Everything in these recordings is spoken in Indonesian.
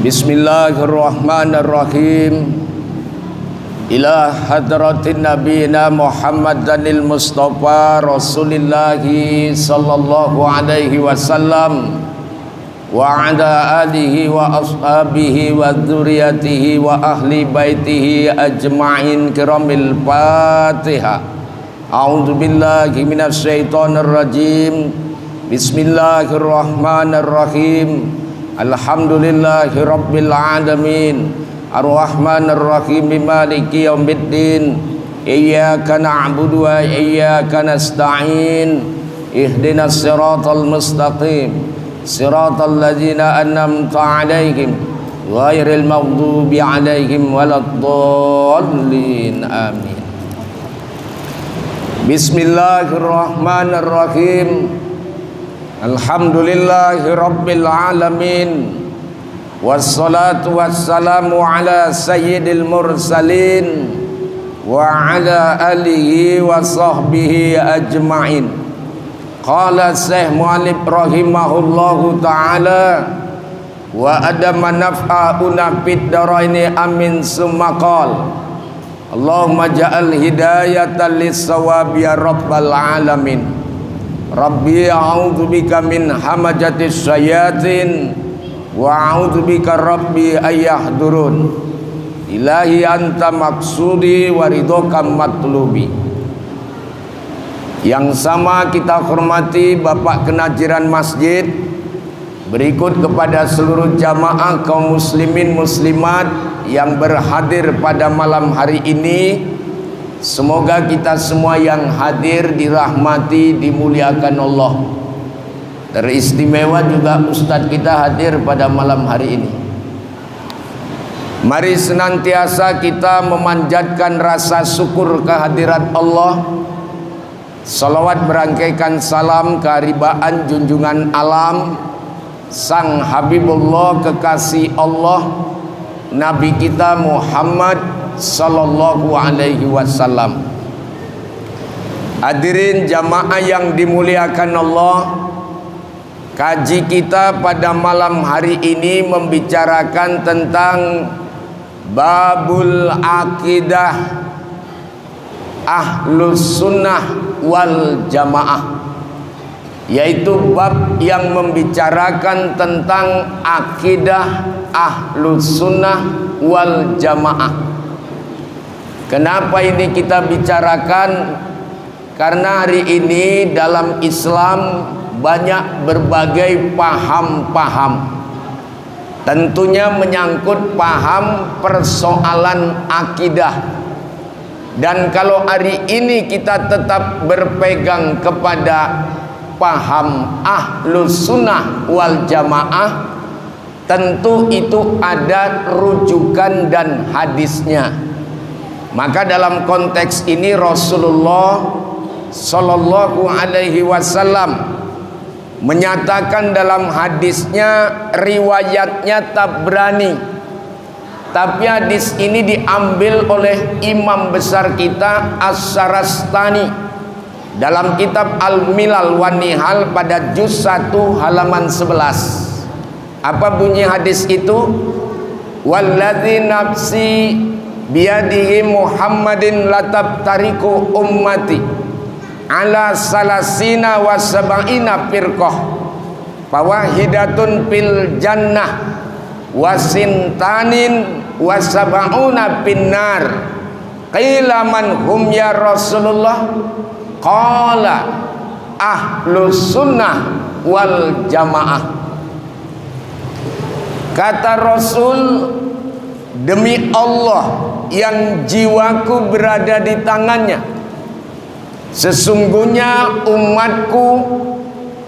Bismillahirrahmanirrahim. Ila hadratin nabiyina Muhammadanil Mustafa Rasulillahi sallallahu alaihi wasallam wa ala alihi wa ashabihi wa dzurriyyatihi wa ahli baitihi ajma'in kiramil Fatihah. A'udzu billahi minasy syaithanir rajim. Bismillahirrahmanirrahim. Alhamdulillahi rabbil alamin. Ar-Rahmanir Rahim Maliki yaumiddin. Iyyaka na'budu wa iyyaka nasta'in. Ihdinas siratal mustaqim. Siratal ladzina an'amta 'alaihim ghairil maghdubi 'alaihim waladdallin. Amin. Bismillahirrahmanirrahim. Alhamdulillahi rabbil alamin. Wassalatu wassalamu ala sayyidil mursalin wa ala alihi wa sahbihi ajma'in. Qala Syekh Mu'allif rahimahullahu ta'ala wa adama naf'auna fid daraini amin summa qala Allahumma ja'al hidayatan lis-sawabi ya rabbal alamin. Rabbi a'udzubika min hamajatis syayatin wa a'udzubika rabbi ayyahdurun. Ilahi anta maksudi wa ridhoka matlubi. Yang sama kita hormati Bapak Kenajiran Masjid, berikut kepada seluruh jamaah kaum muslimin muslimat yang berhadir pada malam hari ini. Semoga kita semua yang hadir dirahmati, dimuliakan Allah. Teristimewa juga Ustadz kita hadir pada malam hari ini. Mari senantiasa kita memanjatkan rasa syukur kehadirat Allah. Salawat berangkaikan salam keharibaan junjungan alam Sang Habibullah, kekasih Allah, Nabi kita Muhammad sallallahu alaihi wasallam. Hadirin jamaah yang dimuliakan Allah, kaji kita pada malam hari ini membicarakan tentang babul akidah Ahlus Sunnah wal Jamaah, yaitu bab yang membicarakan tentang akidah Ahlus Sunnah wal Jamaah. Kenapa ini kita bicarakan? Karena hari ini dalam Islam banyak berbagai paham-paham. Tentunya menyangkut paham persoalan akidah. Dan kalau hari ini kita tetap berpegang kepada paham Ahlus Sunnah wal Jamaah, tentu itu ada rujukan dan hadisnya. Maka dalam konteks ini Rasulullah sallallahu alaihi wasallam menyatakan dalam hadisnya, riwayatnya Tabrani, tapi hadis ini diambil oleh imam besar kita As-Sarastani dalam kitab Al-Milal wan Nihal pada juz 1 halaman 11. Apa bunyi hadis itu? Walladzi nafsi biyadihi Muhammadin latabtariku ummati ala salasina wa sab'ina firqah fawahidatun fil jannah wasintanin wasab'una finnar. Qila man hum ya Rasulullah? Qala Ahlus Sunnah wal Jamaah. Kata Rasul, demi Allah yang jiwaku berada di tangannya, sesungguhnya umatku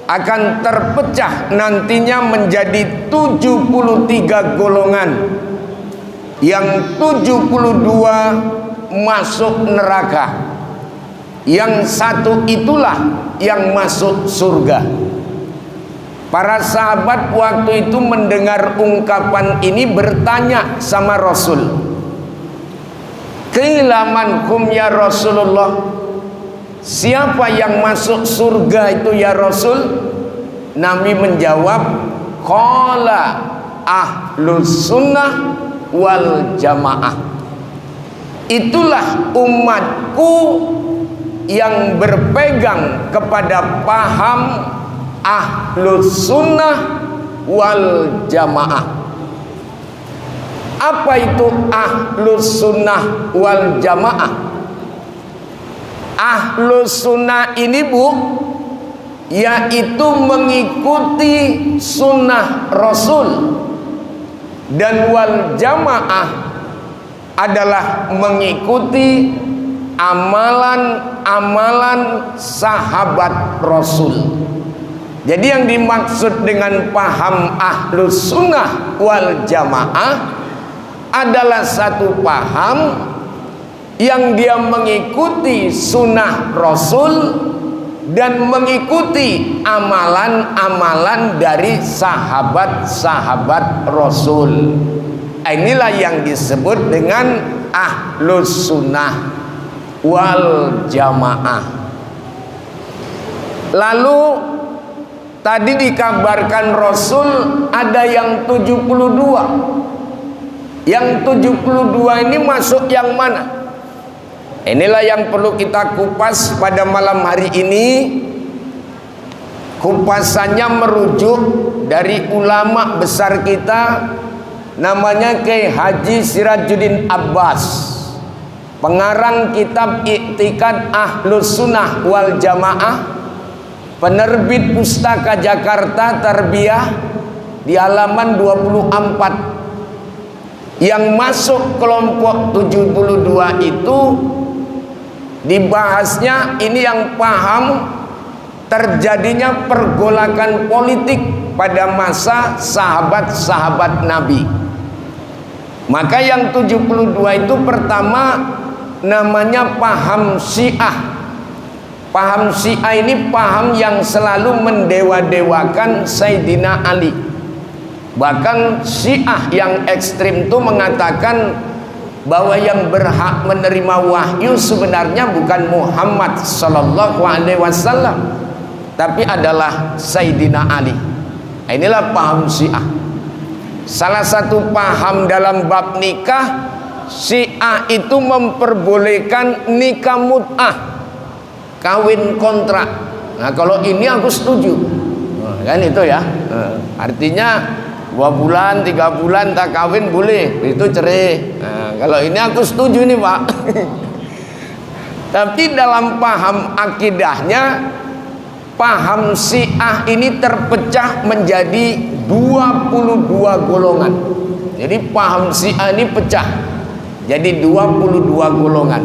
akan terpecah nantinya menjadi 73 golongan, yang 72 masuk neraka, yang satu itulah yang masuk surga. Para sahabat waktu itu mendengar ungkapan ini bertanya sama Rasul, qila man hum ya Rasulullah? Siapa yang masuk surga itu ya Rasul? Nabi menjawab, qala Ahlus Sunnah wal Jamaah. Itulah umatku yang berpegang kepada paham Ahlus Sunnah wal Jamaah. Apa itu Ahlus Sunnah wal Jamaah? Ahlus Sunnah ini, Bu, yaitu mengikuti sunnah Rasul, dan wal Jamaah adalah mengikuti amalan-amalan sahabat Rasul. Jadi yang dimaksud dengan paham Ahlus Sunnah wal Jamaah adalah satu paham yang dia mengikuti sunnah Rasul dan mengikuti amalan-amalan dari sahabat-sahabat Rasul. Inilah yang disebut dengan Ahlus Sunnah wal Jamaah. Lalu tadi dikabarkan Rasul ada yang 72. Yang 72 ini masuk yang mana? Inilah yang perlu kita kupas pada malam hari ini. Kupasannya merujuk dari ulama besar kita, namanya Kiai Haji Sirajuddin Abbas, pengarang kitab I'tiqad Ahlus Sunnah wal Jamaah, penerbit Pustaka Jakarta Tarbiyah, di halaman 24. Yang masuk kelompok 72 itu dibahasnya ini yang paham terjadinya pergolakan politik pada masa sahabat-sahabat Nabi. Maka yang 72 itu pertama namanya paham Syiah. Paham Syiah ini paham yang selalu mendewa-dewakan Sayyidina Ali. Bahkan Syiah yang ekstrim itu mengatakan bahwa yang berhak menerima wahyu sebenarnya bukan Muhammad sallallahu alaihi wasallam, tapi adalah Sayyidina Ali. Inilah paham Syiah. Salah satu paham dalam bab nikah, Syiah itu memperbolehkan nikah mut'ah, kawin kontrak. Nah, kalau ini aku setuju. Kan itu ya. Artinya 2 bulan, 3 bulan tak kawin boleh, itu cerai. Nah, kalau ini aku setuju nih, Pak. Tapi dalam paham akidahnya, paham Syiah ini terpecah menjadi 22 golongan. Jadi paham Syiah ini pecah jadi 22 golongan.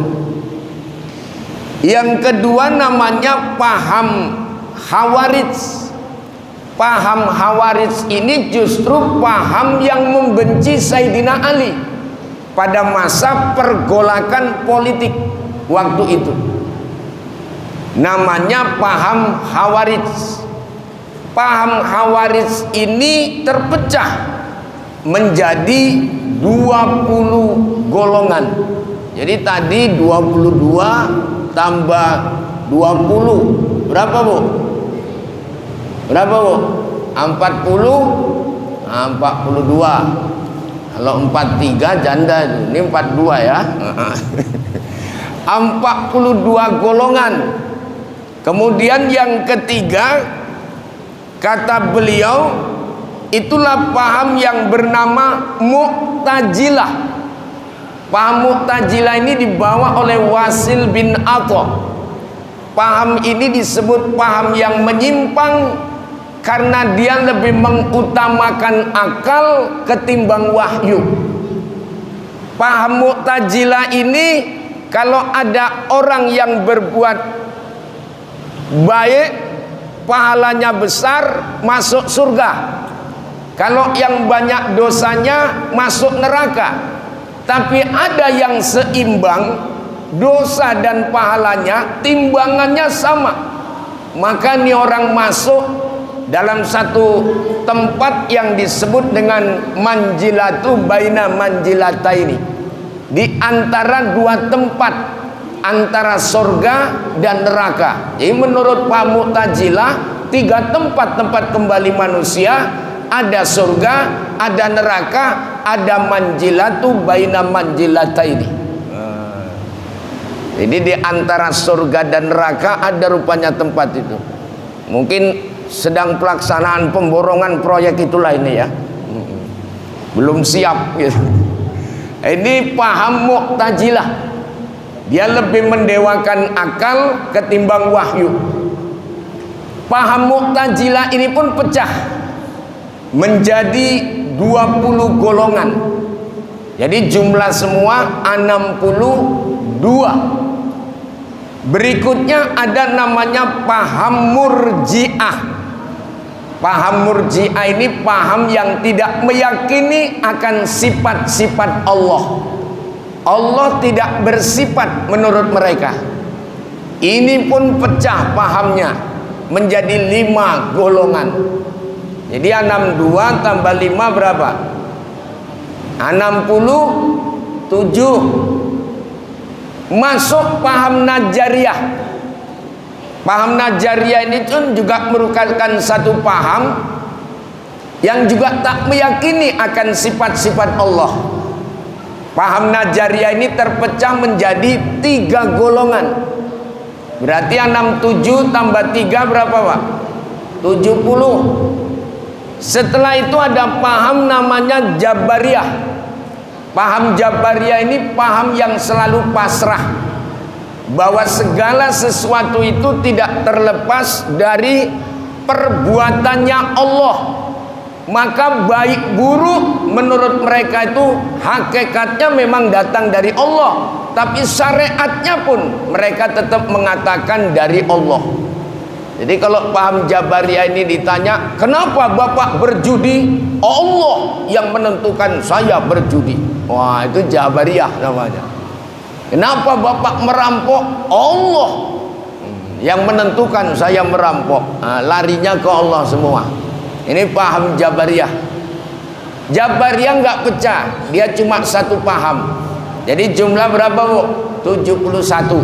Yang kedua namanya paham Khawarij. Paham Khawarij ini justru paham yang membenci Sayyidina Ali pada masa pergolakan politik waktu itu. Namanya paham Khawarij. Paham Khawarij ini terpecah menjadi 20 golongan. Jadi tadi 22 tambah 20 berapa, Bu? Berapa, Bu? 40. Nah, 42. Kalau 43 janda itu. Ini 42 ya. 42 golongan. Kemudian yang ketiga, kata beliau, itulah paham yang bernama Mu'tazilah. Paham Mu'tazilah ini dibawa oleh Wasil bin Atha. Paham ini disebut paham yang menyimpang karena dia lebih mengutamakan akal ketimbang wahyu. Paham Mu'tazilah ini, kalau ada orang yang berbuat baik pahalanya besar, masuk surga. Kalau yang banyak dosanya masuk neraka. Tapi ada yang seimbang, dosa dan pahalanya timbangannya sama, maka ini orang masuk dalam satu tempat yang disebut dengan manjilatu baina manjilataini, di antara 2 tempat, antara surga dan neraka. Jadi menurut Pak Mu'tazilah, 3 tempat kembali manusia ada surga, ada neraka, ada manjilatu baina manjilataini. Jadi di antara surga dan neraka ada rupanya tempat itu. Mungkin sedang pelaksanaan pemborongan proyek itulah ini ya. Belum siap gitu. Ini paham Mu'tazilah. Dia lebih mendewakan akal ketimbang wahyu. Paham Mu'tazilah ini pun pecah menjadi 20 golongan. Jadi jumlah semua 62. Berikutnya ada namanya paham Murji'ah. Paham Murji'ah ini paham yang tidak meyakini akan sifat-sifat Allah. Allah tidak bersifat menurut mereka. Ini pun pecah pahamnya menjadi 5 golongan. Jadi 62 tambah 5 berapa? 67. Masuk paham Najariyah. Paham Najariyah ini pun juga merupakan satu paham yang juga tak meyakini akan sifat-sifat Allah. Paham Najariyah ini terpecah menjadi 3 golongan. Berarti 67 tambah 3 berapa Pak? 70. Setelah itu ada paham namanya Jabariyah. Paham Jabariyah ini paham yang selalu pasrah, bahwa segala sesuatu itu tidak terlepas dari perbuatannya Allah. Maka baik buruk menurut mereka itu hakikatnya memang datang dari Allah, tapi syariatnya pun mereka tetap mengatakan dari Allah. Jadi kalau paham Jabariyah ini ditanya, kenapa Bapak berjudi? Allah yang menentukan saya berjudi. Wah, itu Jabariyah namanya. Kenapa Bapak merampok? Allah yang menentukan saya merampok. Nah, larinya ke Allah semua. Ini paham Jabariyah. Jabariyah nggak pecah, dia cuma satu paham. Jadi jumlah berapa Bu? 71.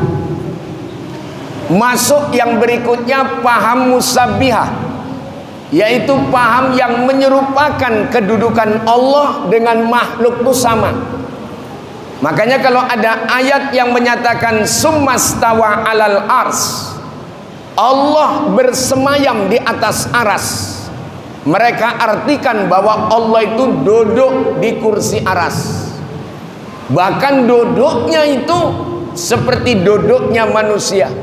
Masuk yang berikutnya paham Musabbihah, yaitu paham yang menyerupakan kedudukan Allah dengan makhluk itu sama. Makanya kalau ada ayat yang menyatakan summastawa alal ars, Allah bersemayam di atas aras, mereka artikan bahwa Allah itu duduk di kursi aras. Bahkan duduknya itu seperti duduknya manusia.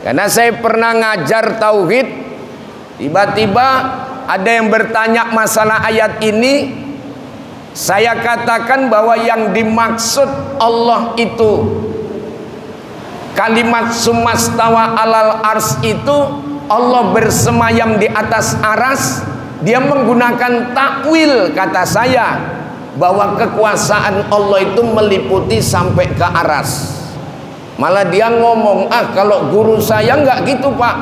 Karena saya pernah ngajar tauhid, tiba-tiba ada yang bertanya masalah ayat ini. Saya katakan bahwa yang dimaksud Allah itu kalimat summastawa alal ars itu Allah bersemayam di atas aras. Dia menggunakan takwil, kata saya, bahwa kekuasaan Allah itu meliputi sampai ke aras. Malah dia ngomong, kalau guru saya nggak gitu Pak.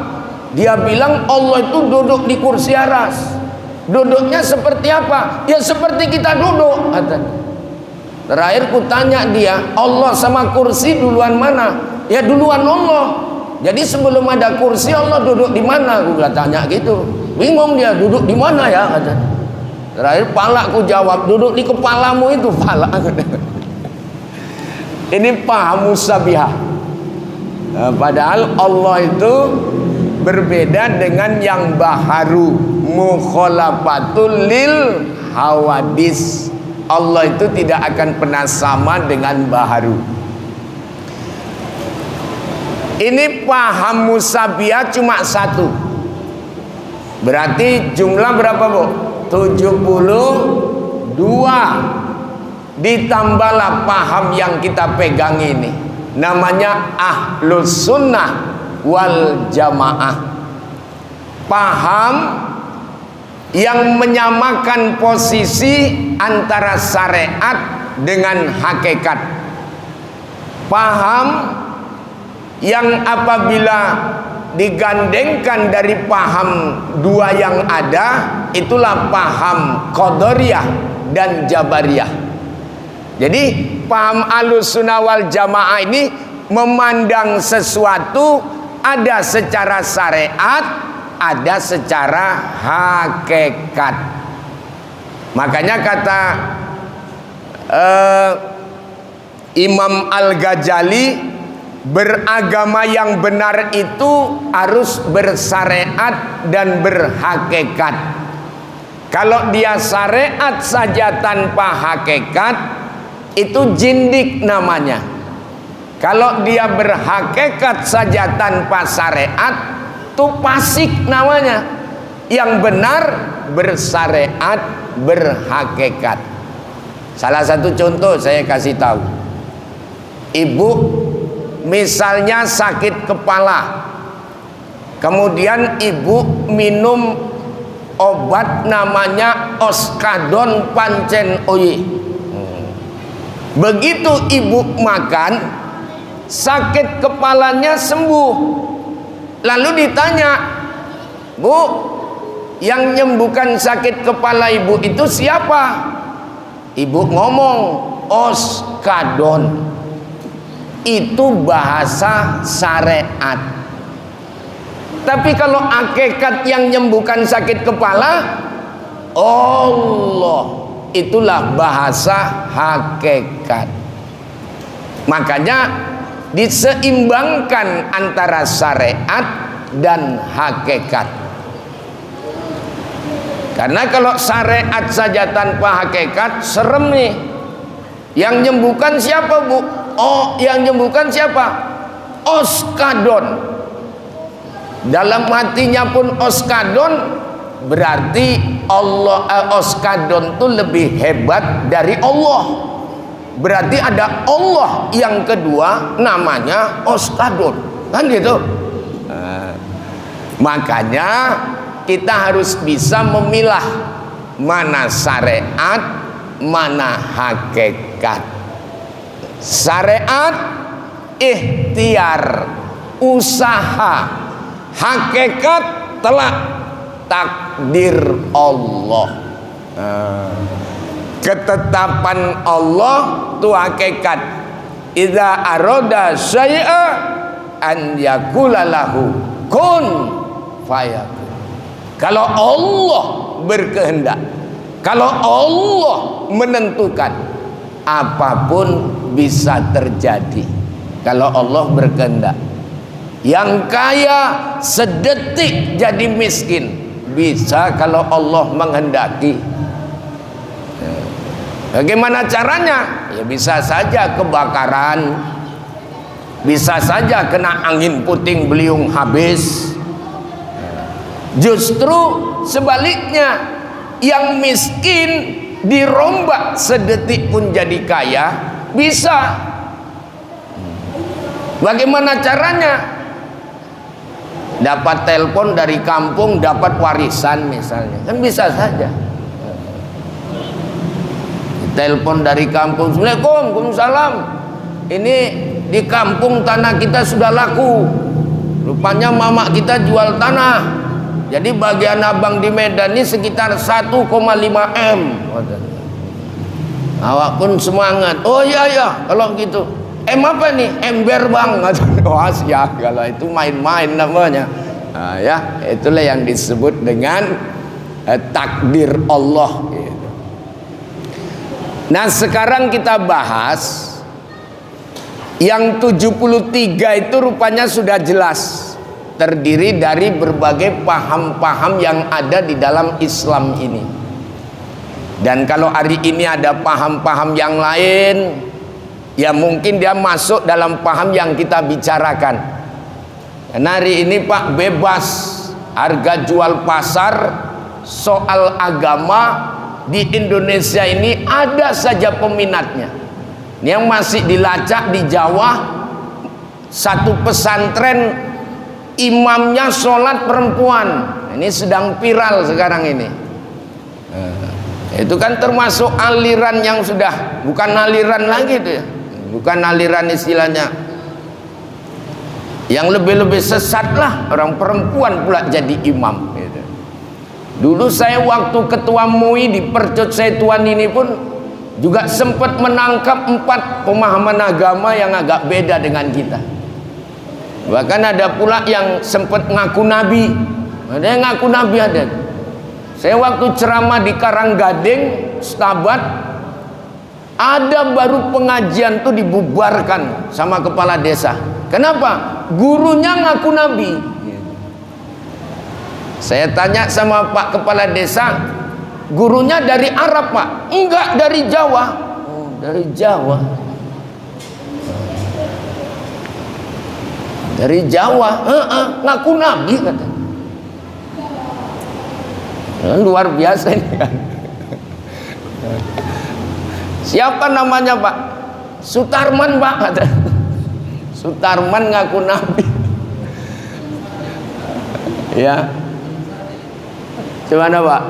Dia bilang Allah itu duduk di kursi aras. Duduknya seperti apa? Ya seperti kita duduk. Terakhir ku tanya dia, Allah sama kursi duluan mana? Ya duluan Allah. Jadi sebelum ada kursi Allah duduk di mana? Aku tanya gitu. Bingung dia, duduk di mana ya? Terakhir pala ku jawab, duduk di kepalamu itu pala. Ini paham Musabbihah. Padahal Allah itu berbeda dengan yang baharu, mukhalafatul lil hawadis. Allah itu tidak akan pernah sama dengan baharu. Ini paham Musabbihah cuma satu. Berarti jumlah berapa Bu? 72. Ditambahlah paham yang kita pegang ini, namanya Ahlus Sunnah wal Jamaah. Paham yang menyamakan posisi antara syariat dengan hakikat. Paham yang apabila digandengkan dari paham dua yang ada, itulah paham Qadariyah dan Jabariyah. Jadi paham Ahlussunnah wal Jamaah ini memandang sesuatu ada secara syariat, ada secara hakikat. Makanya kata Imam Al-Ghazali, beragama yang benar itu harus bersyariat dan berhakikat. Kalau dia syariat saja tanpa hakikat, itu jindik namanya. Kalau dia berhakikat saja tanpa syariat, itu fasik namanya. Yang benar bersyariat, berhakikat. Salah satu contoh saya kasih tahu. Ibu misalnya sakit kepala, kemudian ibu minum obat namanya Oskadon pancen oyi. Begitu ibu makan, sakit kepalanya sembuh. Lalu ditanya, Bu, yang menyembuhkan sakit kepala ibu itu siapa? Ibu ngomong, Oskadon. Itu bahasa syariat. Tapi kalau hakikat yang menyembuhkan sakit kepala, Allah, itulah bahasa hakikat. Makanya diseimbangkan antara syariat dan hakikat. Karena kalau syariat saja tanpa hakikat, serem nih. Yang menyembuhkan siapa, Bu? Oh, yang menyembuhkan siapa? Oskadon. Dalam hatinya pun Oskadon, berarti Allah, Oskadon itu lebih hebat dari Allah. Berarti ada Allah yang kedua namanya Oskadon, kan gitu. Makanya kita harus bisa memilah mana syariat, mana hakikat. Syariat ikhtiar, usaha. Hakikat telak, takdir Allah. Ketetapan Allah itu hakikat. Idza arada syai'a an yakula lahu kun fayakun. Kalau Allah berkehendak, kalau Allah menentukan, apapun bisa terjadi. Kalau Allah berkehendak, yang kaya sedetik jadi miskin bisa kalau Allah menghendaki. Bagaimana caranya? Ya bisa saja kebakaran, bisa saja kena angin puting beliung habis. Justru sebaliknya, yang miskin dirombak sedetik pun jadi kaya, bisa. Bagaimana caranya? Dapat telepon dari kampung, dapat warisan misalnya, kan bisa saja. Telepon dari kampung, Assalamualaikum, Waalaikumsalam. Ini di kampung tanah kita sudah laku. Rupanya mama kita jual tanah. Jadi bagian abang di Medan ini sekitar 1,5 M. Awak pun semangat. Oh iya ya, kalau gitu. M apa nih? Ember bang. Wah ya, kalau itu main-main namanya. Nah, ya, itulah yang disebut dengan takdir Allah. Nah, sekarang kita bahas yang 73 itu rupanya sudah jelas terdiri dari berbagai paham-paham yang ada di dalam Islam ini. Dan kalau hari ini ada paham-paham yang lain, ya mungkin dia masuk dalam paham yang kita bicarakan. Karena hari ini Pak bebas harga jual pasar, soal agama di Indonesia ini ada saja peminatnya. Yang masih dilacak di Jawa, satu pesantren imamnya sholat perempuan. Ini sedang viral sekarang ini. Itu kan termasuk aliran yang sudah bukan aliran lagi itu ya. Bukan aliran istilahnya. Yang lebih-lebih sesat lah, orang perempuan pula jadi imam. Dulu saya waktu ketua MUI di Percut Setuan ini pun juga sempat menangkap 4 pemahaman agama yang agak beda dengan kita. Bahkan ada pula yang sempat ngaku nabi. Ada yang ngaku nabi ada. Saya waktu ceramah di Karanggading, Stabat, ada baru pengajian tuh dibubarkan sama kepala desa. Kenapa? Gurunya ngaku nabi. Saya tanya sama Pak kepala desa, gurunya dari Arab Pak? Enggak, dari Jawa. Oh, dari Jawa. Dari Jawa, ngaku nabi kata. Luar biasa ini kan. Siapa namanya Pak? Sutarman Pak kata. Sutarman ngaku nabi. Ya. Gimana Pak?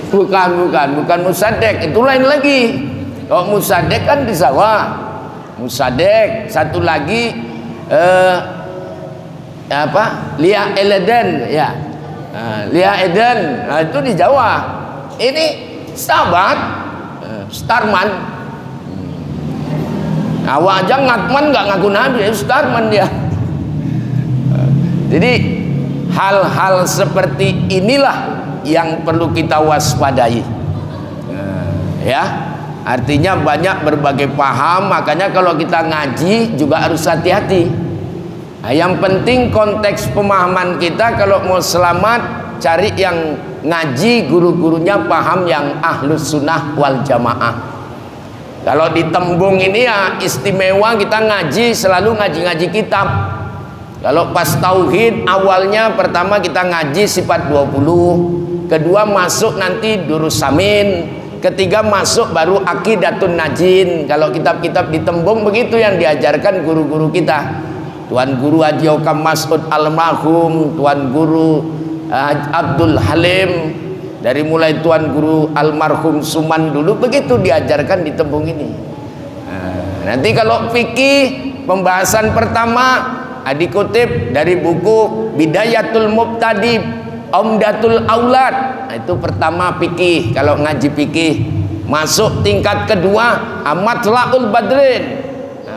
Bukan Musadek, itu lain lagi. Kalau Musadek kan di sawah. Musadek, satu lagi Lia Eleden ya. Lia Eden, nah, itu di Jawa. Ini Stabat, Starman. Awak aja ngakman nggak ngaku nabi, Starman dia. Jadi hal-hal seperti inilah yang perlu kita waspadai. Ya, artinya banyak berbagai paham, makanya kalau kita ngaji juga harus hati-hati. Nah, yang penting konteks pemahaman kita kalau mau selamat, cari yang ngaji guru-gurunya paham yang ahlus sunnah wal jamaah. Kalau di Tembung ini ya istimewa, kita ngaji selalu ngaji-ngaji kitab. Kalau pas tauhid awalnya pertama kita ngaji sifat 20, kedua masuk nanti durus samin, ketiga masuk baru aqidatun najin. Kalau kitab-kitab di Tembung begitu yang diajarkan guru-guru kita. Tuan Guru Haji Okam Mas'ud almarhum, Tuan Guru Abdul Halim, dari mulai Tuan Guru almarhum Suman dulu begitu diajarkan di Tembung ini. Nanti kalau fikih pembahasan pertama dikutip dari buku Bidayatul Mubtadi Umdatul Aulad. Nah, itu pertama fikih. Kalau ngaji fikih masuk tingkat kedua Matla'ul Badrin.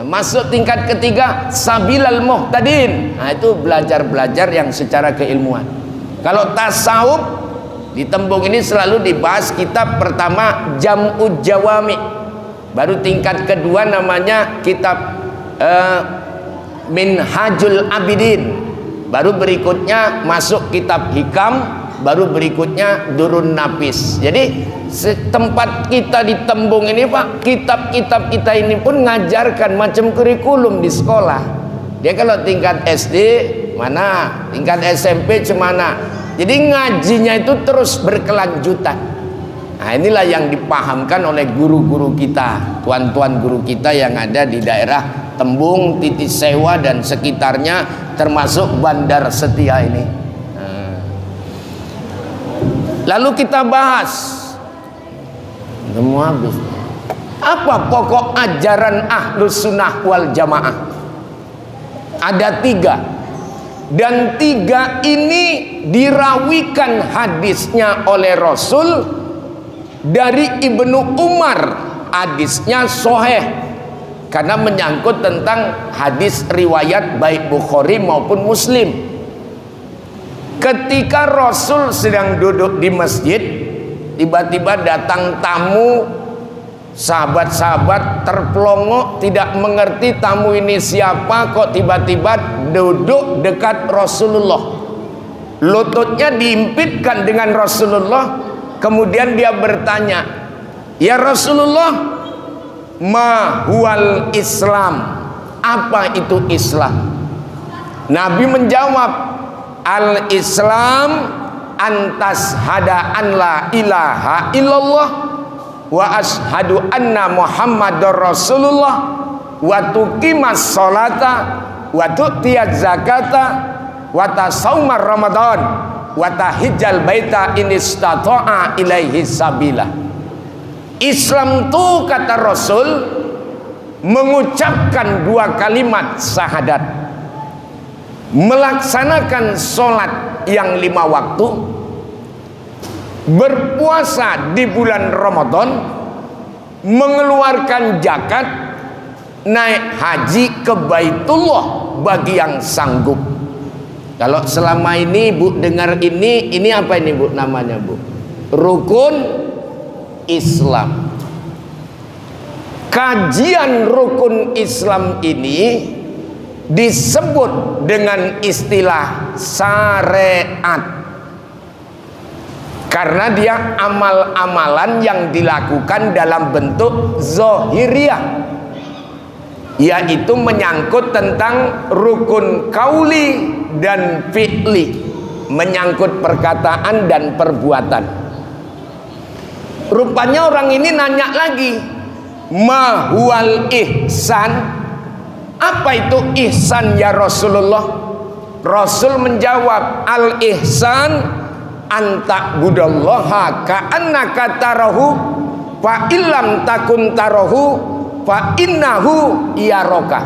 Masuk tingkat ketiga Sabilal Muhtadin. Nah, itu belajar-belajar yang secara keilmuan. Kalau tasawuf di Tembung ini selalu dibahas kitab pertama Jam'ud Jawami. Baru tingkat kedua namanya kitab Minhajul Abidin. Baru berikutnya masuk kitab Hikam, baru berikutnya Durun Nafis. Jadi tempat kita di Tembung ini Pak, kitab-kitab kita ini pun ngajarkan macam kurikulum di sekolah. Dia kalau tingkat SD mana, tingkat SMP cemana. Jadi ngajinya itu terus berkelanjutan. Nah, inilah yang dipahamkan oleh guru-guru kita, tuan-tuan guru kita yang ada di daerah Tembung, Titis Sewa dan sekitarnya, termasuk Bandar Setia ini. Lalu kita bahas, semua habis. Apa pokok ajaran Ahlus Sunnah wal Jamaah? Ada 3, dan 3 ini dirawikan hadisnya oleh Rasul dari Ibnu Umar. Hadisnya sahih karena menyangkut tentang hadis riwayat baik Bukhari maupun Muslim. Ketika Rasul sedang duduk di masjid, tiba-tiba datang tamu. Sahabat-sahabat terpelongok, tidak mengerti tamu ini siapa, kok tiba-tiba duduk dekat Rasulullah. Lututnya diimpitkan dengan Rasulullah. Kemudian dia bertanya, "Ya Rasulullah, ma huwal Islam?" Apa itu Islam? Nabi menjawab, "Al-Islam antas hada an la ilaha illallah wa ashadu anna Muhammadar Rasulullah wa tuqimas sholata wa tu'tiyaz zakata wa tasaumar Ramadan wa tahijjal baita in istata'a ilaihi sabila." Islam itu, kata Rasul, mengucapkan 2 kalimat syahadat, melaksanakan sholat yang 5 waktu, berpuasa di bulan Ramadan, mengeluarkan zakat, naik haji ke Baitullah bagi yang sanggup. Kalau selama ini Bu dengar ini apa ini Bu namanya Bu? Rukun Islam. Kajian rukun Islam ini disebut dengan istilah syariat. Karena dia amal-amalan yang dilakukan dalam bentuk zahiriyah, yaitu menyangkut tentang rukun kauli dan fi'li, menyangkut perkataan dan perbuatan. Rupanya orang ini nanya lagi, ma huwal ihsan? Apa itu ihsan ya Rasulullah? Rasul menjawab, al ihsan anta budallaha ka'annaka tarahu fa illam takun tarahu fa innahu yaraka.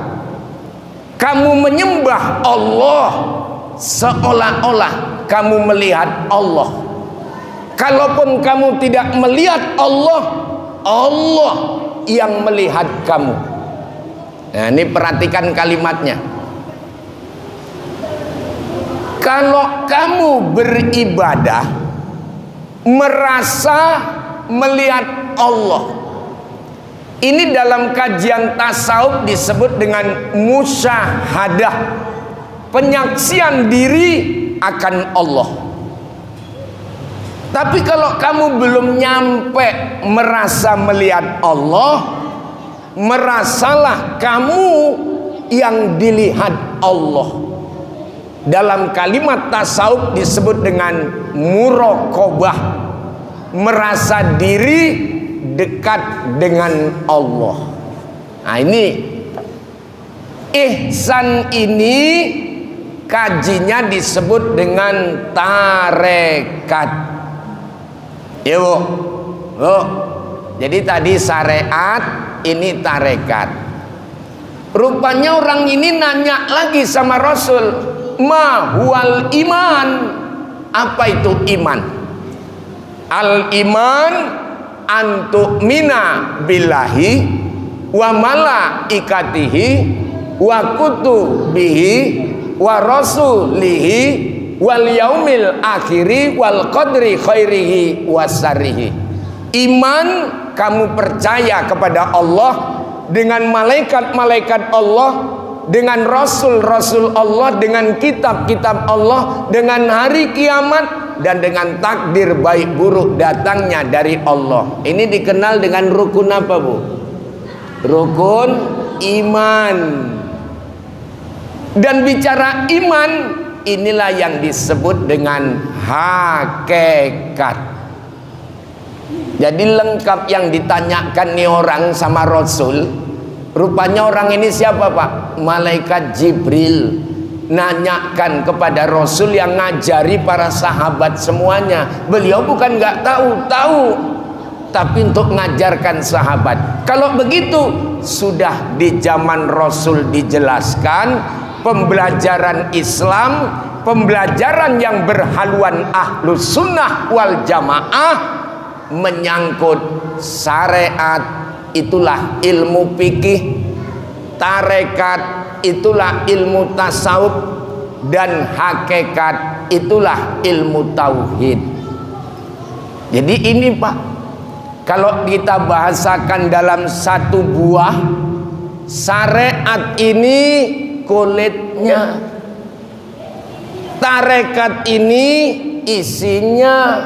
Kamu menyembah Allah seolah-olah kamu melihat Allah. Kalaupun kamu tidak melihat Allah, Allah yang melihat kamu. Nah, ini perhatikan kalimatnya. Kalau kamu beribadah merasa melihat Allah, ini dalam kajian tasawuf disebut dengan musyahadah, penyaksian diri akan Allah. Tapi kalau kamu belum nyampe merasa melihat Allah, merasalah kamu yang dilihat Allah. Dalam kalimat tasawuf disebut dengan muraqabah, merasa diri dekat dengan Allah. Nah, ini ihsan ini kajinya disebut dengan tarekat. Ya Bu. Bu. Jadi tadi syariat, ini tarekat. Rupanya orang ini nanya lagi sama Rasul, ma huwal iman? Apa itu iman? Al iman antu'mina billahi wa malaikatihi wa kutubihi wa rasulihi wal yaumil akhiri wal qadri khairihi wa syarrihi. Iman, kamu percaya kepada Allah, dengan malaikat-malaikat Allah, dengan rasul-rasul Allah, dengan kitab-kitab Allah, dengan hari kiamat, dan dengan takdir baik buruk datangnya dari Allah. Ini dikenal dengan rukun apa Bu? Rukun iman. Dan bicara iman, inilah yang disebut dengan hakikat. Jadi lengkap yang ditanyakan nih orang sama Rasul. Rupanya orang ini siapa Pak? Malaikat Jibril nanyakan kepada Rasul yang ngajari para sahabat semuanya. Beliau bukan nggak tahu, tapi untuk ngajarkan sahabat. Kalau begitu, sudah di zaman Rasul dijelaskan pembelajaran Islam, pembelajaran yang berhaluan Ahlus Sunnah wal Jamaah, menyangkut syariat, itulah ilmu fikih, tarekat itulah ilmu tasawuf, dan hakikat itulah ilmu tauhid. Jadi ini Pak, kalau kita bahasakan dalam satu buah, syariat ini kulitnya, tarekat ini isinya,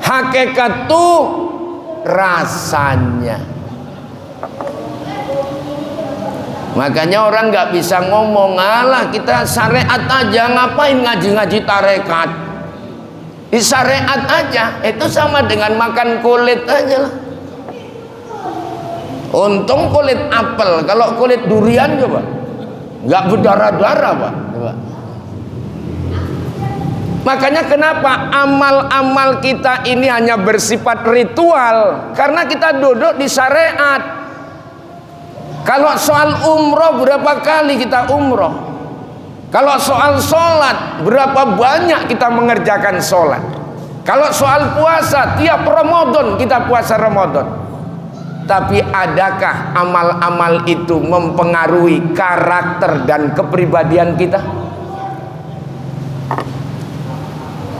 hakikat itu rasanya. Makanya orang nggak bisa ngomong, alah kita syariat aja, ngapain ngaji-ngaji tarekat? Di syariat aja, itu sama dengan makan kulit aja lah. Untung kulit apel, kalau kulit durian coba nggak berdarah-darah Pak. Coba. Makanya kenapa amal-amal kita ini hanya bersifat ritual? Karena kita duduk di syariat. Kalau soal umroh, berapa kali kita umroh? Kalau soal sholat, berapa banyak kita mengerjakan sholat? Kalau soal puasa, tiap Ramadan kita puasa Ramadan. Tapi adakah amal-amal itu mempengaruhi karakter dan kepribadian kita?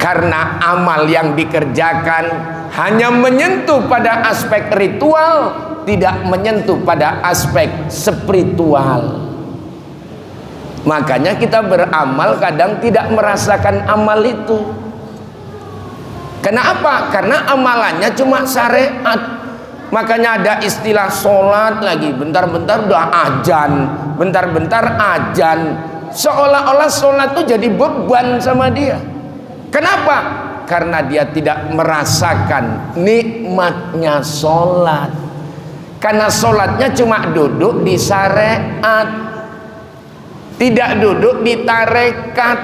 Karena amal yang dikerjakan hanya menyentuh pada aspek ritual, tidak menyentuh pada aspek spiritual. Makanya kita beramal kadang tidak merasakan amal itu. Kenapa? Karena amalannya cuma syariat. Makanya ada istilah sholat lagi, bentar-bentar udah azan, bentar-bentar azan. Seolah-olah sholat itu jadi beban sama dia. Kenapa? Karena dia tidak merasakan nikmatnya sholat. Karena sholatnya cuma duduk di syariat, tidak duduk di tarekat,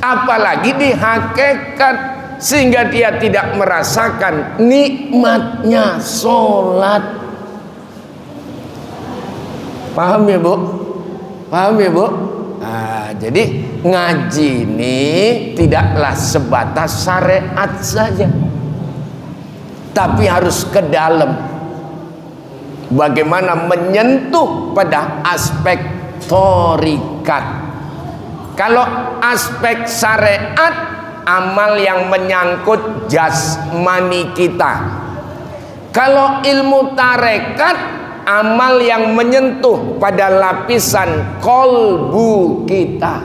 apalagi di hakikat, sehingga dia tidak merasakan nikmatnya sholat. Paham ya Bu? Paham ya Bu? Nah, jadi ngaji ini tidaklah sebatas syariat saja, tapi harus ke dalam. Bagaimana menyentuh pada aspek thorikat. Kalau aspek syariat, amal yang menyangkut jasmani kita. Kalau ilmu tarekat, amal yang menyentuh pada lapisan kolbu kita.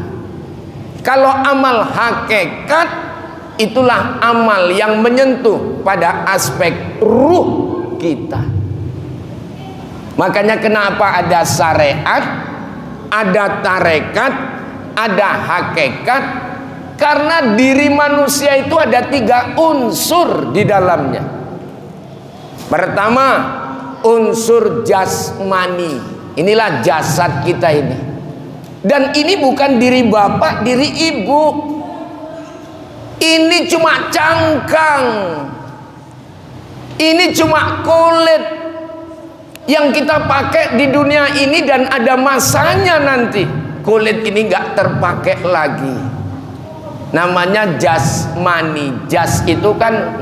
Kalau amal hakikat, itulah amal yang menyentuh pada aspek ruh kita. Makanya kenapa ada syariat, ada tarekat, ada hakikat? Karena diri manusia itu ada 3 unsur di dalamnya. Pertama, unsur jasmani. Inilah jasad kita ini. Dan ini bukan diri bapak, diri ibu. Ini cuma cangkang. Ini cuma kulit yang kita pakai di dunia ini, dan ada masanya nanti kulit ini nggak terpakai lagi. Namanya jasmani. Jas itu kan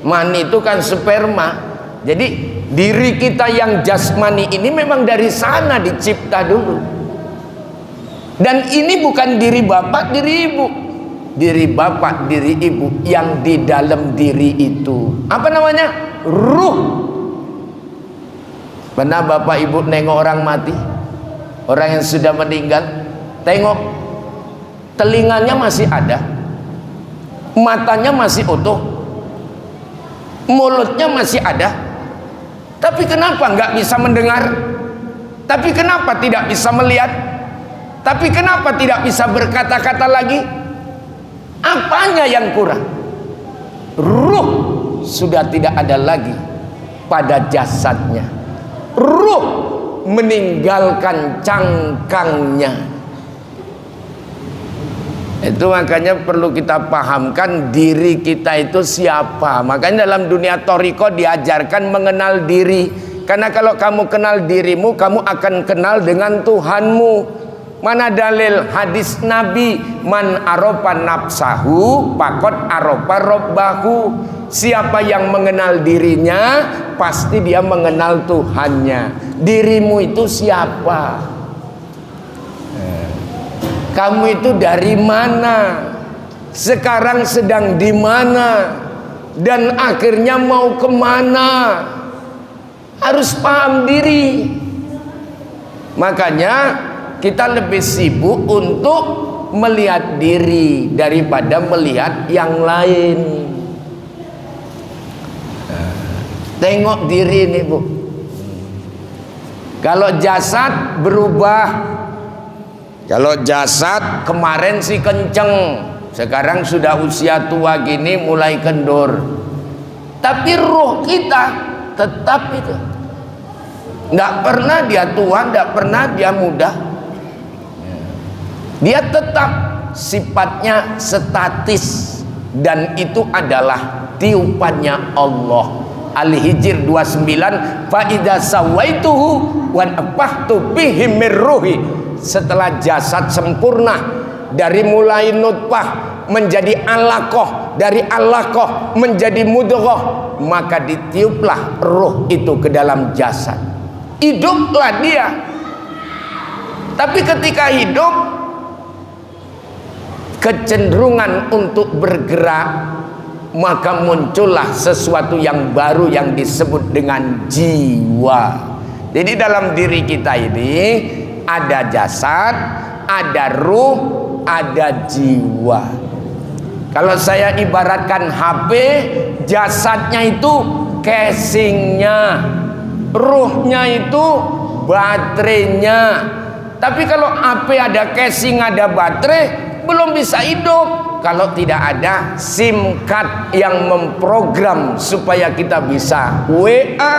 mani itu kan sperma. Jadi diri kita yang jasmani ini memang dari sana dicipta dulu. Dan ini bukan diri bapak, diri ibu. Diri bapak, diri ibu yang di dalam diri itu. Apa namanya? Ruh. Pernah bapak ibu nengok orang mati? Orang yang sudah meninggal? Tengok, telinganya masih ada, matanya masih utuh, mulutnya masih ada. Tapi kenapa nggak bisa mendengar? Tapi kenapa tidak bisa melihat? Tapi kenapa tidak bisa berkata-kata lagi? Apanya yang kurang? Ruh sudah tidak ada lagi pada jasadnya. Ruh meninggalkan cangkangnya. Itu makanya perlu kita pahamkan diri kita itu siapa. Makanya dalam dunia thoriko diajarkan mengenal diri. Karena kalau kamu kenal dirimu, kamu akan kenal dengan Tuhanmu. Mana dalil hadis Nabi, man aropa nafsahu pakot aropa robbahu. Siapa yang mengenal dirinya, pasti dia mengenal Tuhannya. Dirimu itu siapa? Kamu itu dari mana? Sekarang sedang di mana? Dan akhirnya mau kemana? Harus paham diri. Makanya kita lebih sibuk untuk melihat diri daripada melihat yang lain. Tengok diri ini Bu. Kalau jasad berubah. Kalau jasad kemarin sih kenceng, sekarang sudah usia tua gini mulai kendur. Tapi ruh kita tetap itu. Tidak pernah dia tua, tidak pernah dia muda. Dia tetap sifatnya statis, dan itu adalah tiupannya Allah. Al-Hijr 29, fa idza sawaituhu wa nafahtu bihi mir ruhi. Setelah jasad sempurna, dari mulai nutfah menjadi alaqah, dari alaqah menjadi mudghah, maka ditiuplah ruh itu ke dalam jasad. Hiduplah dia. Tapi ketika hidup, kecenderungan untuk bergerak, maka muncullah sesuatu yang baru yang disebut dengan jiwa. Jadi dalam diri kita ini ada jasad, ada ruh, ada jiwa. Kalau saya ibaratkan HP, jasadnya itu casingnya, ruhnya itu baterainya. Tapi kalau HP ada casing, ada baterai, belum bisa hidup kalau tidak ada SIM card yang memprogram supaya kita bisa WA,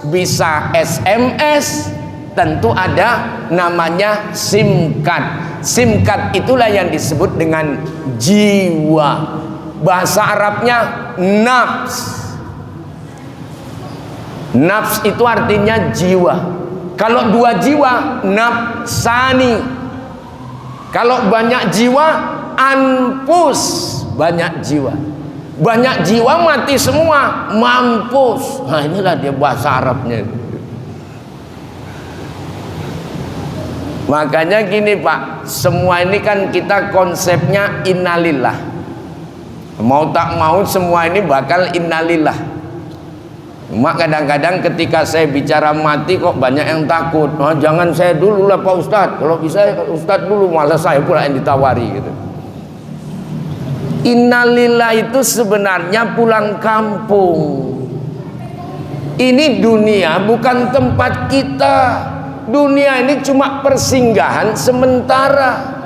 bisa SMS. Tentu ada namanya SIM card. SIM card itulah yang disebut dengan jiwa. Bahasa Arabnya nafs. Nafs itu artinya jiwa. Kalau dua jiwa, nafsani. Kalau banyak jiwa, anfus. Banyak jiwa. Banyak jiwa mati semua, mampus. Nah, inilah dia bahasa Arabnya. Makanya gini Pak, semua ini kan kita konsepnya innalillah. Mau tak mau semua ini bakal innalillah. Cuma kadang-kadang ketika saya bicara mati kok banyak yang takut. Oh, jangan saya dulu lah Pak Ustadz. Kalau bisa Ustadz dulu, malah saya pula yang ditawari gitu. Innalillah itu sebenarnya pulang kampung. Ini dunia bukan tempat kita. Dunia ini cuma persinggahan sementara.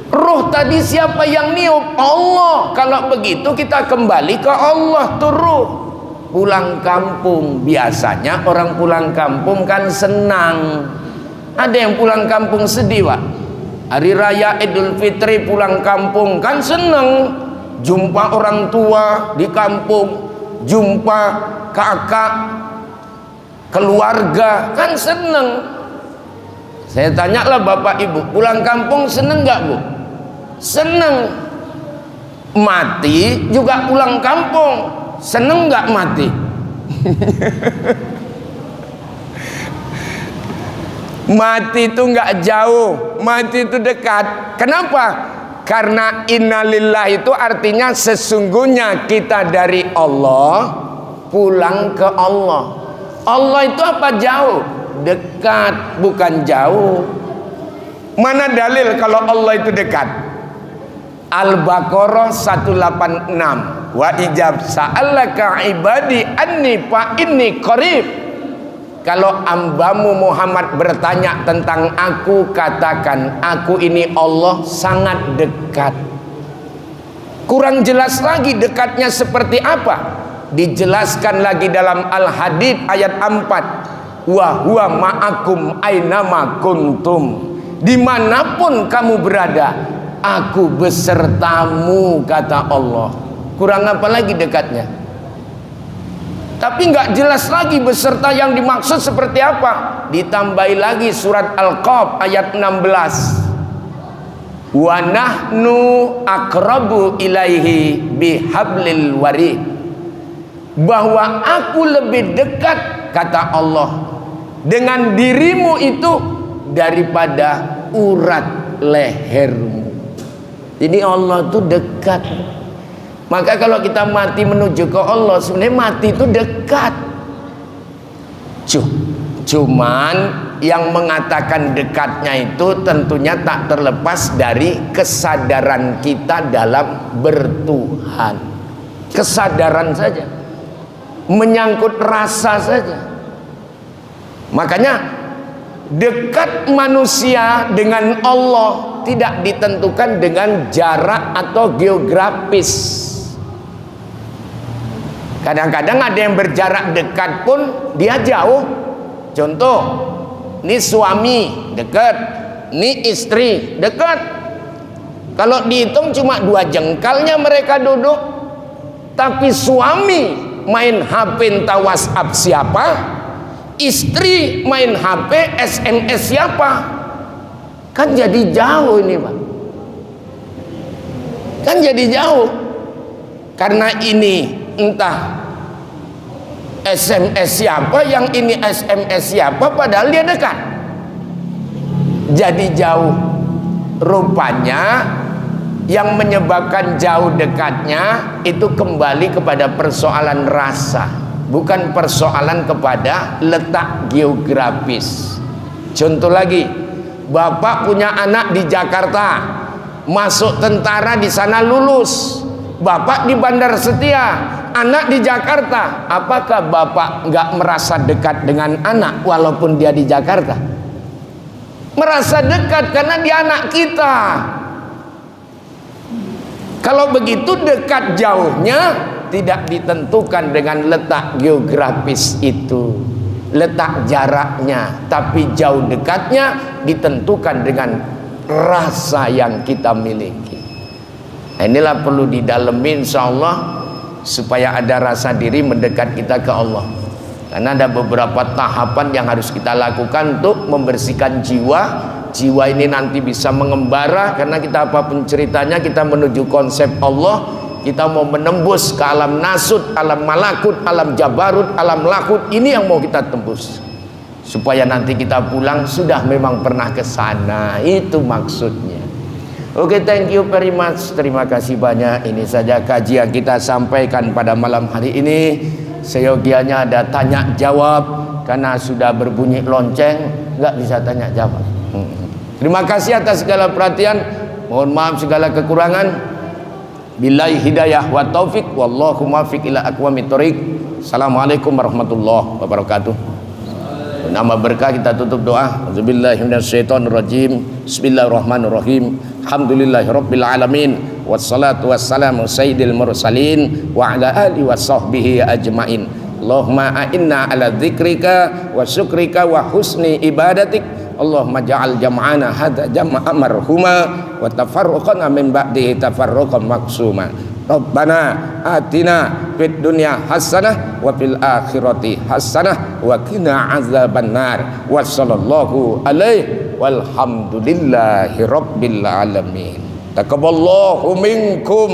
Ruh tadi siapa yang niup? Allah. Kalau begitu kita kembali ke Allah tuh ruh. Pulang kampung, biasanya orang pulang kampung kan senang. Ada yang pulang kampung sedih Pak. Hari Raya Idul Fitri pulang kampung kan senang. Jumpa orang tua di kampung, jumpa kakak, keluarga, kan seneng. Saya tanyalah bapak ibu, pulang kampung seneng nggak Bu? Seneng. Mati juga pulang kampung, seneng nggak mati? Mati itu nggak jauh, mati itu dekat. Kenapa? Karena innalillah itu artinya sesungguhnya kita dari Allah pulang ke Allah. Allah itu apa? Jauh, dekat, bukan jauh. Mana dalil kalau Allah itu dekat? Al-Baqarah 186. Wa ijab sa'alaka ibadi anni fa inni qarib. Kalau hambamu Muhammad bertanya tentang aku, katakan aku ini Allah sangat dekat. Kurang jelas lagi dekatnya seperti apa? Dijelaskan lagi dalam Al-Hadid ayat 4. Wa huwa ma'akum ainama kuntum. Dimanapun kamu berada, aku besertamu, kata Allah. Kurang apa lagi dekatnya? Tapi nggak jelas lagi beserta yang dimaksud seperti apa. Ditambahi lagi surat Al-Qaf ayat 16. Wa nahnu aqrabu ilaihi bihablil warid. Bahwa aku lebih dekat, kata Allah, dengan dirimu itu daripada urat lehermu. Jadi Allah itu dekat. Maka kalau kita mati menuju ke Allah, sebenarnya mati itu dekat. Cuman yang mengatakan dekatnya itu tentunya tak terlepas dari kesadaran kita dalam bertuhan. Kesadaran saja, menyangkut rasa saja. Makanya dekat manusia dengan Allah tidak ditentukan dengan jarak atau geografis. Kadang-kadang ada yang berjarak dekat pun dia jauh. Contoh, ini suami dekat, ini istri dekat. Kalau dihitung cuma 2 jengkalnya mereka duduk. Tapi suami main HP entah WhatsApp siapa, istri main HP SMS siapa. Kan jadi jauh ini Pak. Kan jadi jauh. Karena ini entah SMS siapa, yang ini SMS siapa, padahal dia dekat. Jadi jauh. Rupanya Yang menyebabkan jauh dekatnya itu kembali kepada persoalan rasa, bukan persoalan kepada letak geografis. Contoh lagi, bapak punya anak di Jakarta, masuk tentara di sana lulus, bapak di Bandar Setia, anak di Jakarta. Apakah bapak nggak merasa dekat dengan anak walaupun dia di Jakarta? Merasa dekat karena dia anak kita. Kalau begitu dekat jauhnya tidak ditentukan dengan letak geografis itu, letak jaraknya, tapi jauh dekatnya ditentukan dengan rasa yang kita miliki. Nah, inilah perlu didalemin insyaallah supaya ada rasa diri mendekat kita ke Allah. Karena ada beberapa tahapan yang harus kita lakukan untuk membersihkan jiwa. Jiwa ini nanti bisa mengembara, karena kita apapun ceritanya kita menuju konsep Allah. Kita mau menembus ke alam nasut, alam malakut, alam jabarut, alam lakut. Ini yang mau kita tembus, supaya nanti kita pulang sudah memang pernah ke sana. Itu maksudnya. Oke, thank you very much. Terima kasih banyak. Ini saja kajian kita sampaikan pada malam hari ini. Seyogianya ada tanya jawab, karena sudah berbunyi lonceng nggak bisa tanya jawab. Terima kasih atas segala perhatian. Mohon maaf segala kekurangan. Billahi hidayah wa taufik, wallahu muwaffiq ila aqwamit thoriq. Assalamualaikum warahmatullahi wabarakatuh. Nama berkah kita tutup doa. Auzubillahi minasyaitonirrajim. Bismillahirrahmanirrahim. Alhamdulillahirabbil alamin. Wassalatu wassalamu sayyidil mursalin wa ala alihi washabbihi ajmain. Allahumma a'inna ala dzikrika wa syukrika wa husni ibadatik. Allahumma ja'al jam'ana hadza jam'a marhuma wa tafarruqana min ba'dihi tafarruqan maksuma. Rabbana atina fid dunya hasanah wa fil akhirati hasanah wa qina azabannar. Wa sallallahu alaihi walhamdulillahi rabbil alamin. Taqabbalallahu minkum.